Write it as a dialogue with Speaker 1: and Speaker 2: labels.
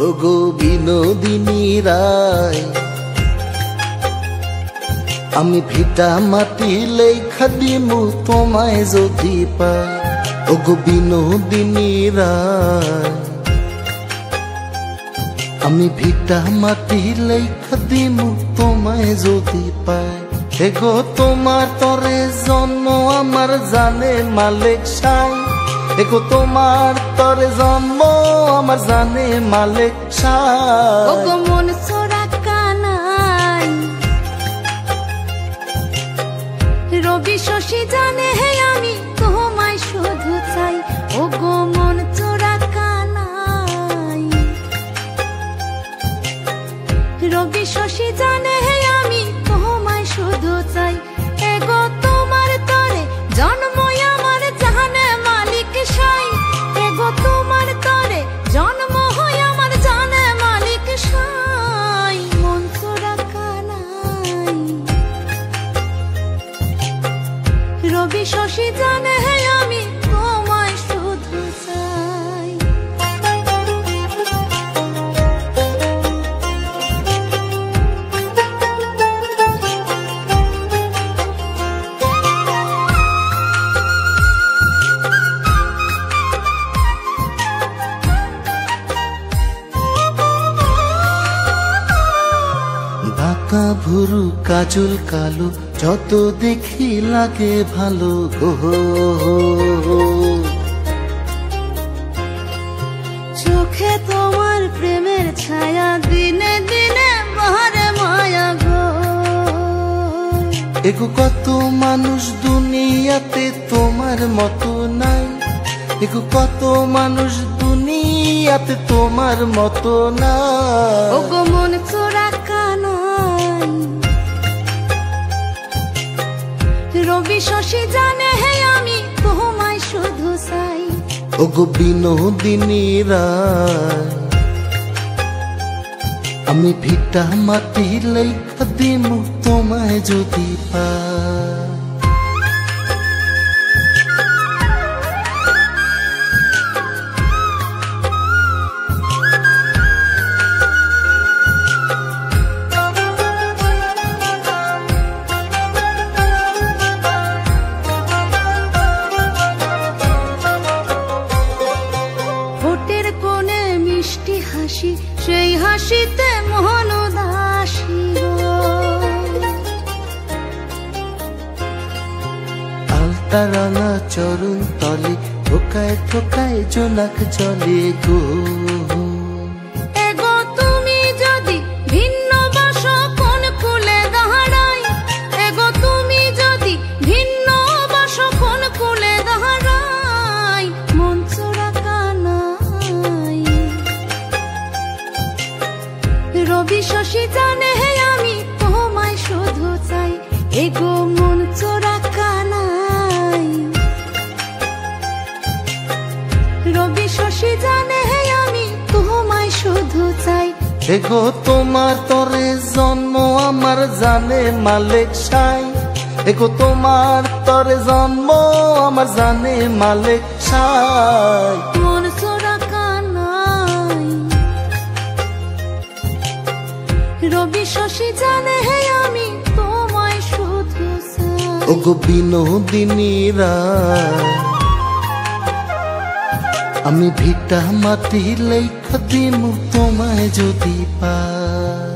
Speaker 1: ওগো বিনোদিনী রায়, আমি ভিটা মাটি লেখা দিমু তোমায় যদি পাই। ওগো বিনোদিনী রায়, আমি ভিটা মাটি লেখা দিমু তোমায় যদি পাই। এগো তোমার তরে জন্ম আমার জানে মালিক সাই, এগো তোমার তরে জন্ম আমার জানে মালিক সাই।
Speaker 2: ওগো মন চোরা কানাই, রবি শশী জানে হে আমি তোমায় শুধু চাই। ওগো মন চোরা কানাই, রবি শশী জানে হে আমি তোমায় শুধু চাই। এগো তোমার তরে জন্ম আমার জানে মালিক সাই, এগো তোমার তরে জন্ম হয় আমার জানে মালিক সাই। মন চোরা কানাই, রবি শশী জানে হে আমি তোমায় শুধু চাই।
Speaker 1: বাঁকা ভুরু কাজল কালো যত দেখি লাগে ভালো গো,
Speaker 2: চোখে তোমার প্রেমের ছায়া দিনে দিনে বাহারে মায়া গো।
Speaker 1: এগো কত মানুষ দুনিয়াতে তোমার মতো নাই, এগো কত মানুষ দুনিয়াতে তোমার মতো নাই।
Speaker 2: ওগো মন চোরা কানাই, রবি শশী জানে হে আমি তোমায় শুধু চাই।
Speaker 1: ওগো বিনোদিনী রায়, আমি ভিটা মাটি লেখা দিমু তোমায় যদি পাই।
Speaker 2: ঠোঁটের কোণে মিষ্টি হাসি, সেই হাসিতে মোহন উদাসী গো।
Speaker 1: আলতা রাঙা চরণ তলে ঠোকায় ঠোকায় জোনাক চলে গো।
Speaker 2: এগো তুমি যদি ভিন্ন বাসো কোন কুলে দাঁড়াই, এগো তুমি যদি ভিন্ন বাসো কোন কুলে দাঁড়াই। মন চোরা কানাই, রবি শশী জানে হে আমি তোমায় শুধু চাই। এগো মন চোরা কানাই, রবি শশী জানে হে আমি তোমায় শুধু চাই।
Speaker 1: এগো তোমার তরে জন্ম আমার জানে মালিক সাই, এগো তোমার তরে জন্ম আমার জানে মালিক সাই।
Speaker 2: মন চোরা কানাই, রবি শশী জানে হে আমি তোমায় শুধু চাই।
Speaker 1: ওগো বিনোদিনী রায়, আমি ভিটা মাটি লেখা দিমু তোমায় যদি পাই।